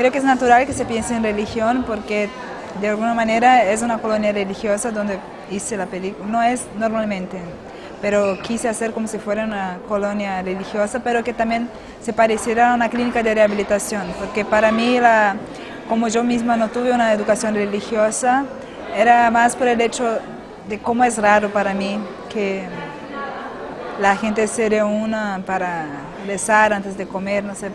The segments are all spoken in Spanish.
Creo que es natural que se piense en religión porque de alguna manera es una colonia religiosa donde hice la película. No es normalmente, pero quise hacer como si fuera una colonia religiosa, pero que también se pareciera a una clínica de rehabilitación, porque para mí, como yo misma no tuve una educación religiosa, era más por el hecho de cómo es raro para mí que la gente se reúna para rezar antes de comer, no sé.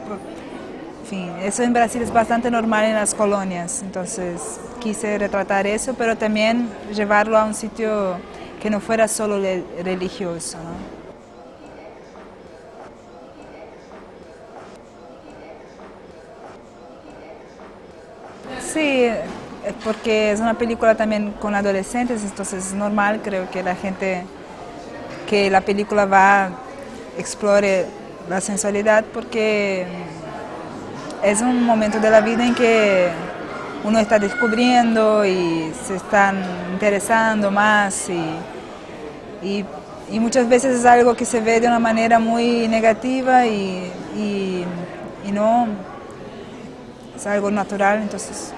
En fin, eso en Brasil es bastante normal en las colonias, entonces quise retratar eso, pero también llevarlo a un sitio que no fuera solo religioso, ¿no? Sí, porque es una película también con adolescentes, entonces es normal, creo que la gente, que la película va, explore la sensualidad porque es un momento de la vida en que uno está descubriendo y se están interesando más y muchas veces es algo que se ve de una manera muy negativa y no es algo natural, entonces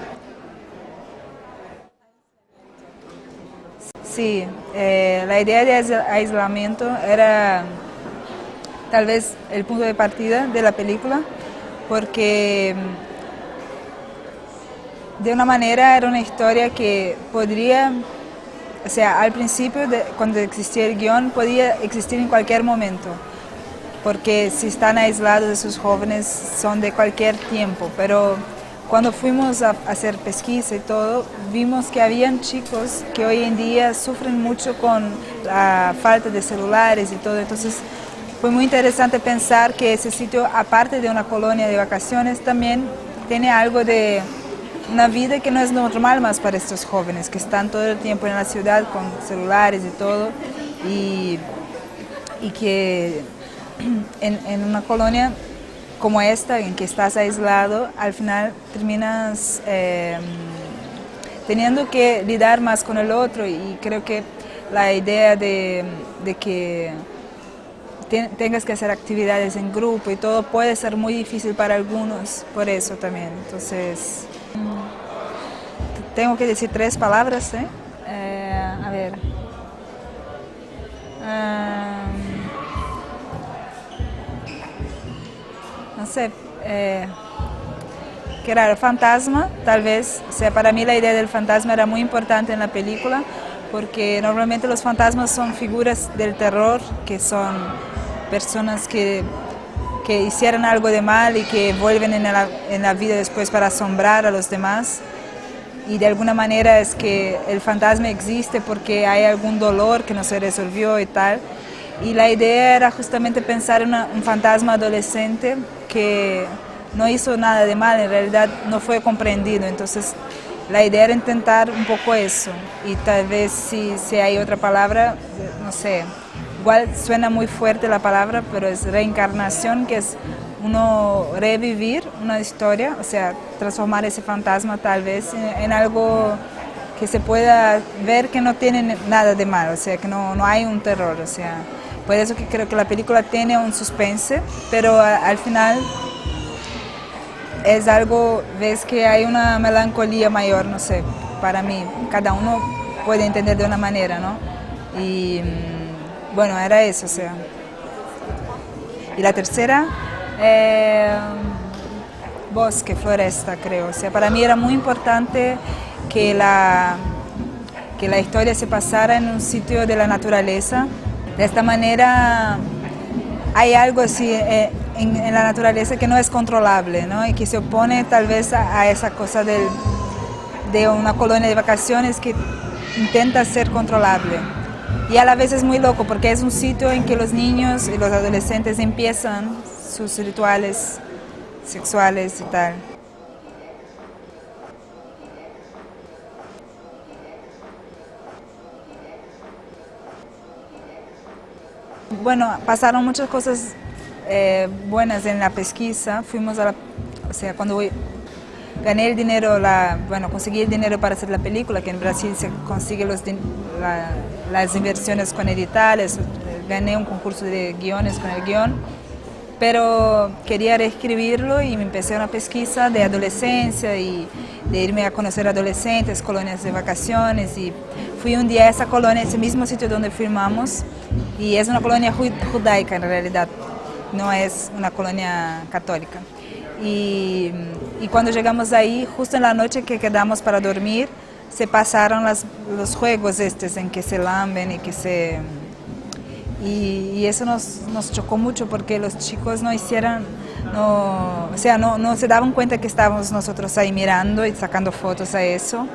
sí, la idea de aislamiento era tal vez el punto de partida de la película, porque de una manera era una historia que podría, o sea, al principio, cuando existía el guión, podía existir en cualquier momento, porque si están aislados esos jóvenes son de cualquier tiempo, pero cuando fuimos a hacer pesquisa y todo, vimos que habían chicos que hoy en día sufren mucho con la falta de celulares y todo, entonces fue muy interesante pensar que ese sitio, aparte de una colonia de vacaciones, también tiene algo de una vida que no es normal más para estos jóvenes, que están todo el tiempo en la ciudad con celulares y todo, y que en una colonia como esta, en que estás aislado, al final terminas teniendo que lidiar más con el otro, y creo que la idea de que tengas que hacer actividades en grupo y todo puede ser muy difícil para algunos, por eso también. Entonces, tengo que decir 3 palabras, ¿eh? A ver. No sé. Que era el fantasma, tal vez. O sea, para mí la idea del fantasma era muy importante en la película, porque normalmente los fantasmas son figuras del terror, que son personas que hicieron algo de mal y que vuelven en la vida después para asombrar a los demás. Y de alguna manera es que el fantasma existe porque hay algún dolor que no se resolvió y tal. Y la idea era justamente pensar en un fantasma adolescente que no hizo nada de mal, en realidad no fue comprendido. Entonces la idea era intentar un poco eso. Y tal vez si hay otra palabra, no sé, igual suena muy fuerte la palabra, pero es reencarnación, que es uno revivir una historia, o sea, transformar ese fantasma tal vez en algo que se pueda ver que no tiene nada de malo, o sea, que no hay un terror, o sea, por eso que creo que la película tiene un suspense, pero al final es algo, ves que hay una melancolía mayor, no sé, para mí, cada uno puede entender de una manera, ¿no? Y bueno, era eso, o sea. Y la tercera, bosque, floresta, creo. O sea, para mí era muy importante que la historia se pasara en un sitio de la naturaleza. De esta manera hay algo así en la naturaleza que no es controlable, ¿no? Y que se opone tal vez a esa cosa de una colonia de vacaciones que intenta ser controlable. Y a la vez es muy loco porque es un sitio en que los niños y los adolescentes empiezan sus rituales sexuales y tal. Bueno, pasaron muchas cosas buenas en la pesquisa. Fuimos o sea, cuando gané el dinero, conseguí el dinero para hacer la película, que en Brasil se consigue las inversiones con editales, gané un concurso de guiones con el guión pero quería reescribirlo y me empecé una pesquisa de adolescencia y de irme a conocer adolescentes, colonias de vacaciones, y fui un día a esa colonia, ese mismo sitio donde filmamos, y es una colonia judaica en realidad, no es una colonia católica. Y cuando llegamos ahí, justo en la noche que quedamos para dormir, se pasaron los juegos estos en que se lamben y que se... Y eso nos chocó mucho porque los chicos no hicieran, no se daban cuenta que estábamos nosotros ahí mirando y sacando fotos a eso.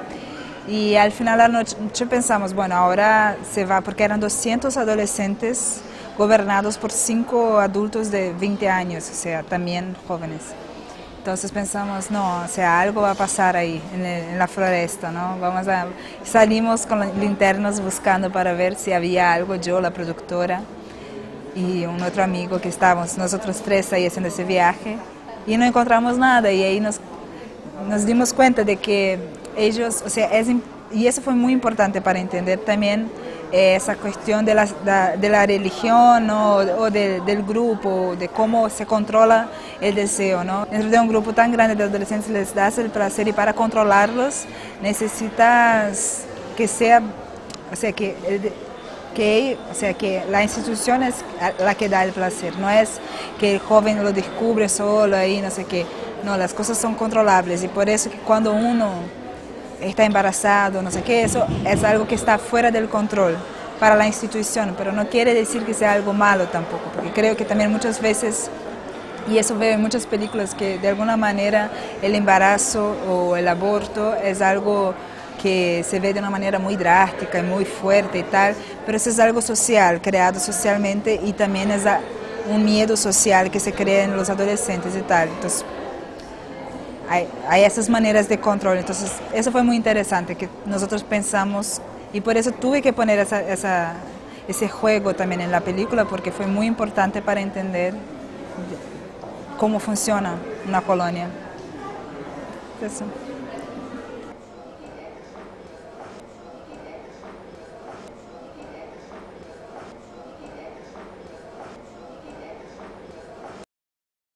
Y al final de la noche pensamos, bueno, ahora se va, porque eran 200 adolescentes gobernados por 5 adultos de 20 años, o sea, también jóvenes. Entonces pensamos, no, o sea, algo va a pasar ahí en la floresta, ¿no? Salimos con linternas buscando para ver si había algo, yo, la productora y un otro amigo que estábamos, nosotros 3 ahí haciendo ese viaje, y no encontramos nada, y ahí nos dimos cuenta de que ellos, o sea, y eso fue muy importante para entender también esa cuestión de la religión, ¿no? o del grupo, de cómo se controla el deseo, ¿no? Dentro de un grupo tan grande de adolescentes les das el placer, y para controlarlos necesitas que sea, o sea, que la institución es la que da el placer, no es que el joven lo descubre solo ahí, no sé qué. No, las cosas son controlables, y por eso que cuando uno está embarazado, no sé qué, eso es algo que está fuera del control para la institución, pero no quiere decir que sea algo malo tampoco, porque creo que también muchas veces, y eso veo en muchas películas, que de alguna manera el embarazo o el aborto es algo que se ve de una manera muy drástica y muy fuerte y tal, pero eso es algo social, creado socialmente, y también es un miedo social que se crea en los adolescentes y tal. Entonces, hay esas maneras de control. Entonces, eso fue muy interesante, que nosotros pensamos, y por eso tuve que poner ese juego también en la película, porque fue muy importante para entender cómo funciona una colonia. Eso.